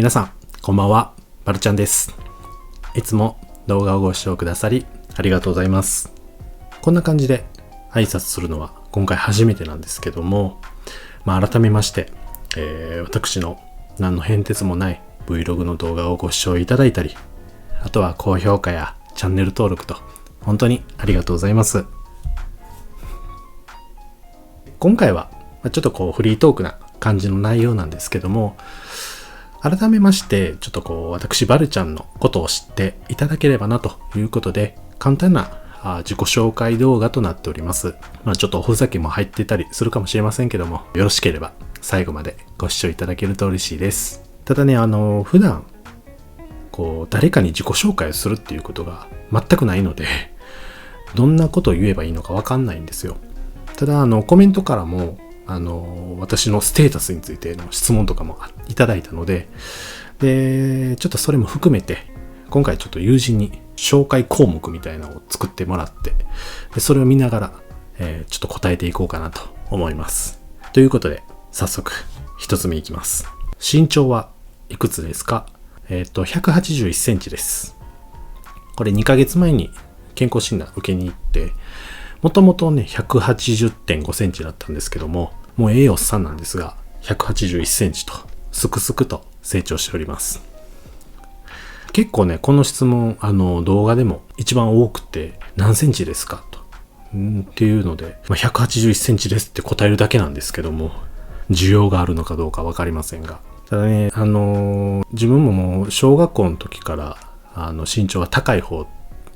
皆さん、こんばんは。バルちゃんです。いつも動画をご視聴くださりありがとうございます。こんな感じで挨拶するのは今回初めてなんですけども、改めまして、私の何の変哲もない Vlog の動画をご視聴いただいたり、あとは高評価やチャンネル登録と本当にありがとうございます。今回はちょっとフリートークな感じの内容なんですけども、改めましてちょっと私バルちゃんのことを知っていただければなということで、簡単な自己紹介動画となっております。ちょっとおふざけも入ってたりするかもしれませんけども、よろしければ最後までご視聴いただけると嬉しいです。ただね、普段誰かに自己紹介をするっていうことが全くないので、どんなことを言えばいいのかわかんないんですよ。ただコメントからも私のステータスについての質問とかもいただいたので、ちょっとそれも含めて今回ちょっと友人に紹介項目みたいなのを作ってもらって、それを見ながら、ちょっと答えていこうかなと思います。ということで早速一つ目いきます。身長はいくつですか？181センチです。これ2ヶ月前に健康診断受けに行って、もともとね 180.5 センチだったんですけども、もうおっさんなんですが181センチとすくすくと成長しております。結構ね、この質問動画でも一番多くて、何センチですかとっていうので、181センチですって答えるだけなんですけども、需要があるのかどうか分かりませんが、ただね、自分ももう小学校の時から身長が高い方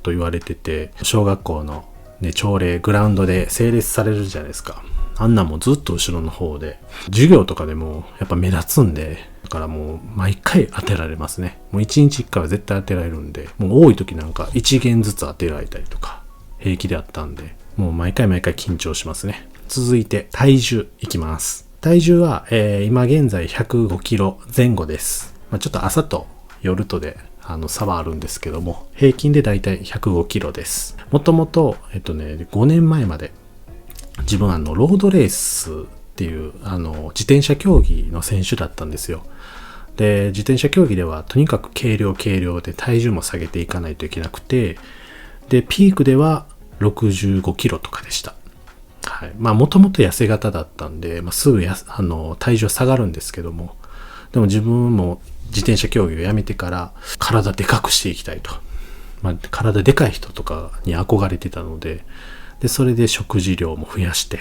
と言われてて、小学校の朝礼グラウンドで整列されるじゃないですか。あんなもんずっと後ろの方で、授業とかでもやっぱ目立つんで、だからもう毎回当てられますね。もう1日1回は絶対当てられるんで、もう多い時なんか1限ずつ当てられたりとか平気であったんで、もう毎回緊張しますね。続いて体重いきます。体重は、今現在105キロ前後です。ちょっと朝と夜とで差はあるんですけども、平均でだいたい105キロです。もともと5年前まで自分ロードレースっていう自転車競技の選手だったんですよ。で、自転車競技ではとにかく軽量で体重も下げていかないといけなくて、でピークでは65キロとかでした。はい。もともと痩せ型だったんで、すぐ体重は下がるんですけども、でも自分も自転車競技をやめてから体でかくしていきたいと。体でかい人とかに憧れてたので、それで食事量も増やして、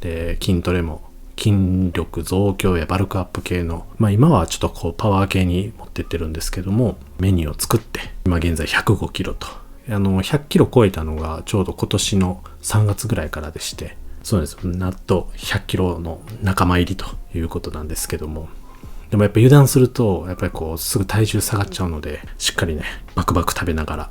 で筋トレも筋力増強やバルクアップ系の、今はちょっとパワー系に持ってってるんですけども、メニューを作って今現在105キロと、100キロ超えたのがちょうど今年の3月ぐらいからでして、そうです。納豆100キロの仲間入りということなんですけども、でもやっぱ油断するとやっぱりすぐ体重下がっちゃうので、しっかりねバクバク食べながら、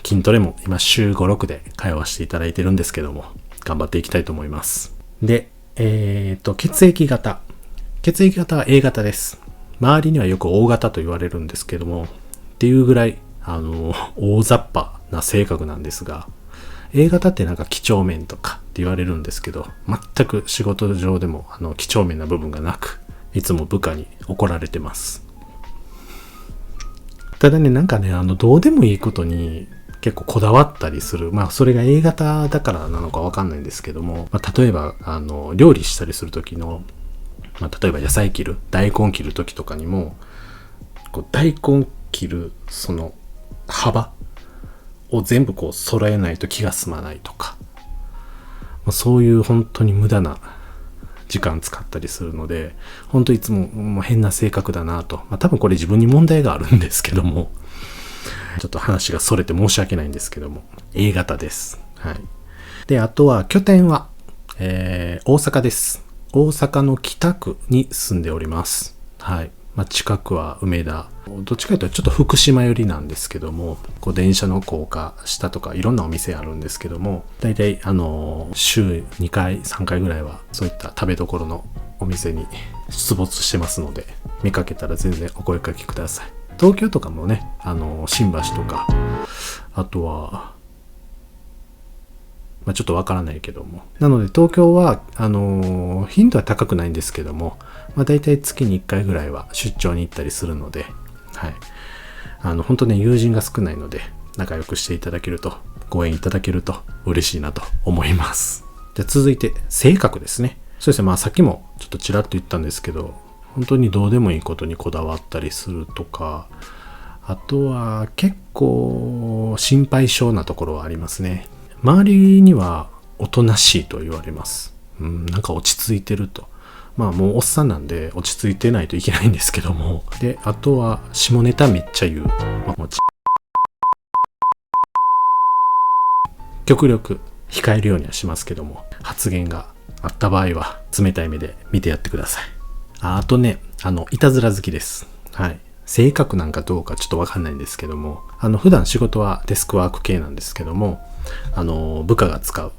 筋トレも今週5、6で通わせていただいてるんですけども、頑張っていきたいと思います。で、血液型は A 型です。周りにはよく O 型と言われるんですけども、っていうぐらい大雑把な性格なんですが、 A 型ってなんか几帳面とかって言われるんですけど、全く仕事上でも几帳面な部分がなく、いつも部下に怒られてます。ただね、どうでもいいことに結構こだわったりする。それが A 型だからなのかわかんないんですけども、例えば料理したりする時の、例えば野菜切る、大根切る時とかにも、大根切るその幅を全部揃えないと気が済まないとか、そういう本当に無駄な時間使ったりするので、本当いつも変な性格だなと。多分これ自分に問題があるんですけども、ちょっと話がそれて申し訳ないんですけども、 A 型です。はい。で、あとは拠点は、大阪です。大阪の北区に住んでおります。はい。近くは梅田、どっちかというとちょっと福島寄りなんですけども、電車の高架下とかいろんなお店あるんですけども、だいたい週2回3回ぐらいはそういった食べどころのお店に出没してますので、見かけたら全然お声掛けください。東京とかもね、新橋とか、あとは、ちょっとわからないけども。なので東京は、頻度は高くないんですけども、だいたい月に1回ぐらいは出張に行ったりするので、はい。本当ね、友人が少ないので、仲良くしていただけると、ご縁いただけると嬉しいなと思います。じゃあ続いて、性格ですね。そうですね、さっきもちょっとちらっと言ったんですけど、本当にどうでもいいことにこだわったりするとか、あとは結構心配性なところはありますね。周りにはおとなしいと言われます。なんか落ち着いてると。もうおっさんなんで落ち着いてないといけないんですけども。で、あとは下ネタめっちゃ言う。極力控えるようにはしますけども、発言があった場合は冷たい目で見てやってください。あとね、いたずら好きです。はい。性格なんかどうかちょっとわかんないんですけども、普段仕事はデスクワーク系なんですけども、部下が使う、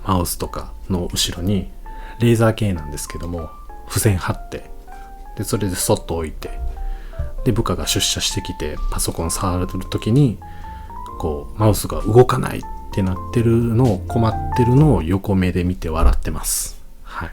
マウスとかの後ろに、レーザー系なんですけども、付箋貼って、で、それでそっと置いて、で、部下が出社してきて、パソコン触るときに、マウスが動かないってなってるのを、困ってるのを横目で見て笑ってます。はい。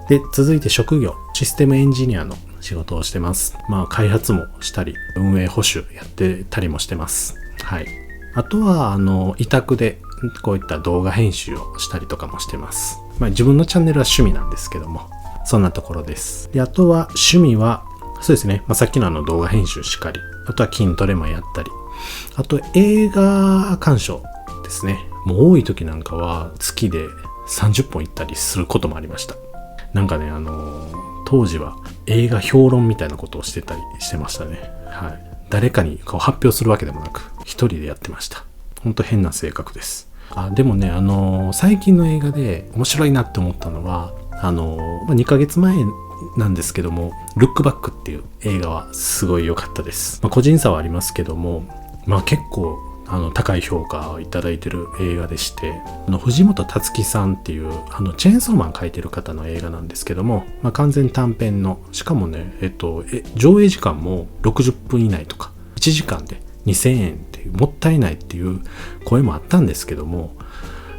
で、続いて職業、システムエンジニアの仕事をしてます。開発もしたり、運営保守やってたりもしてます。はい。あとは、委託でこういった動画編集をしたりとかもしてます。自分のチャンネルは趣味なんですけども、そんなところです。で、あとは趣味は、そうですね、さっきの動画編集しかり、あとは筋トレもやったり、あと映画鑑賞ですね。もう多い時なんかは月で30本行ったりすることもありました。なんかね、当時は映画評論みたいなことをしてたりしてましたね。はい。誰かに発表するわけでもなく、一人でやってました。ほんと変な性格です。でもね、最近の映画で面白いなって思ったのは、2ヶ月前なんですけども、ルックバックっていう映画はすごい良かったです。個人差はありますけども、結構高い評価をいただいてる映画でして、藤本辰樹さんっていうチェーンソーマン描いてる方の映画なんですけども、完全短編の、しかもね、上映時間も60分以内とか、1時間で2000円っていう、もったいないっていう声もあったんですけども、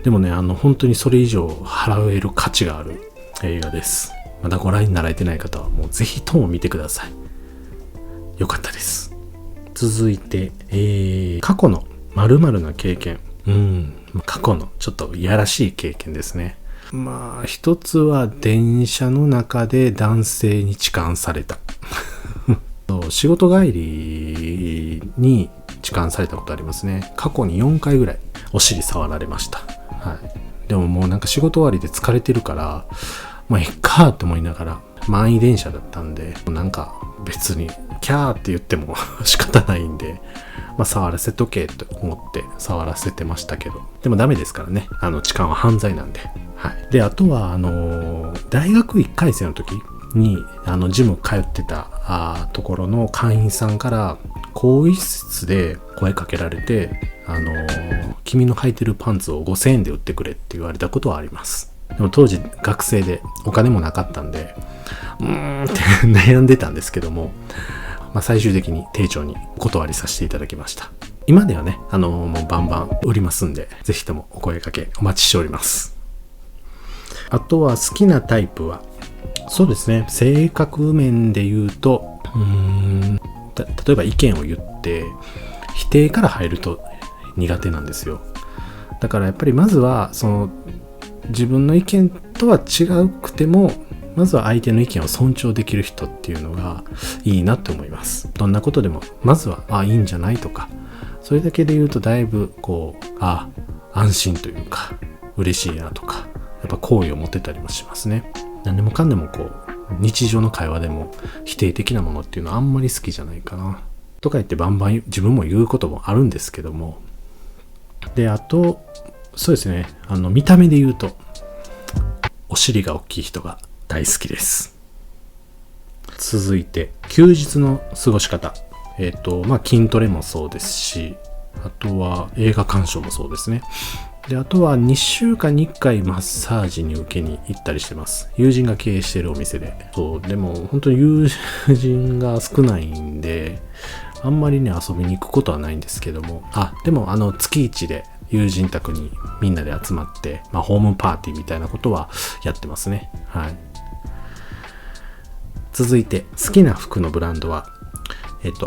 でもね、本当にそれ以上払える価値がある映画です。まだご覧になられてない方はもうぜひとも見てください。よかったです。続いて、過去の〇〇な経験。過去のちょっといやらしい経験ですね。一つは電車の中で男性に痴漢された。仕事帰りに痴漢されたことありますね。過去に4回ぐらいお尻触られました。はい。でももうなんか仕事終わりで疲れてるから、えっかーって思いながら、満員電車だったんで、なんか別にキャーって言っても仕方ないんで、触らせとけと思って触らせてましたけど、でもダメですからね。痴漢は犯罪なんで。はい。で、あとは大学1回生の時にジム通ってたところの会員さんから更衣室で声かけられて、君の履いてるパンツを5000円で売ってくれって言われたことはあります。でも当時学生でお金もなかったんで、って悩んでたんですけども、最終的に丁重にお断りさせていただきました。今ではね、もうバンバン売りますんで、ぜひともお声掛けお待ちしております。あとは好きなタイプは、そうですね、性格面で言うと、例えば意見を言って否定から入ると苦手なんですよ。だからやっぱりまずは自分の意見とは違うくても、まずは相手の意見を尊重できる人っていうのがいいなと思います。どんなことでもまずはいいんじゃないとか、それだけで言うとだいぶ安心というか嬉しいなとか、やっぱ好意を持てたりもしますね。何でもかんでも日常の会話でも否定的なものっていうのはあんまり好きじゃないかなとか言ってバンバン自分も言うこともあるんですけども。で、あとそうですね、見た目で言うとお尻が大きい人が大好きです。続いて休日の過ごし方、筋トレもそうですし、あとは映画鑑賞もそうですね。で、あとは2週間に1回マッサージに受けに行ったりしてます。友人が経営しているお店で。でも本当に友人が少ないんで、あんまりね、遊びに行くことはないんですけども、でも月1で友人宅にみんなで集まって、ホームパーティーみたいなことはやってますね。はい。続いて、好きな服のブランドは、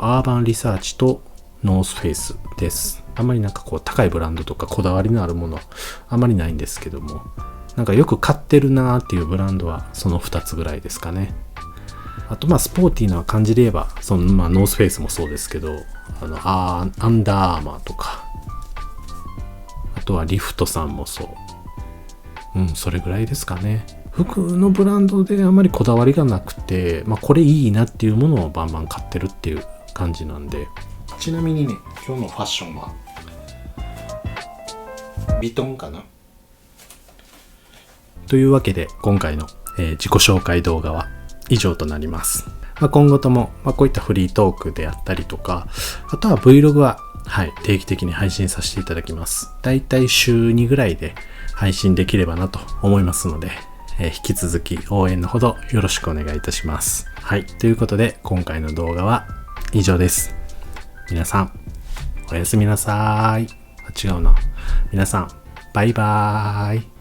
アーバンリサーチとノースフェイスです。あんまりなんかこう高いブランドとかこだわりのあるものあんまりないんですけども、なんかよく買ってるなーっていうブランドはその2つぐらいですかね。あとスポーティーな感じで言えばノースフェイスもそうですけど、アンダーアーマーとか、あとはリフトさんもそう。それぐらいですかね。服のブランドであまりこだわりがなくて、これいいなっていうものをバンバン買ってるっていう感じなんで。ちなみにね、今日のファッションはヴィトンかな。というわけで今回の、自己紹介動画は以上となります。今後とも、こういったフリートークであったりとか、あとは Vlog は、定期的に配信させていただきます。だいたい週2ぐらいで配信できればなと思いますので、引き続き応援のほどよろしくお願いいたします。ということで今回の動画は以上です。皆さん、おやすみなさい。違うな。皆さん、バイバーイ。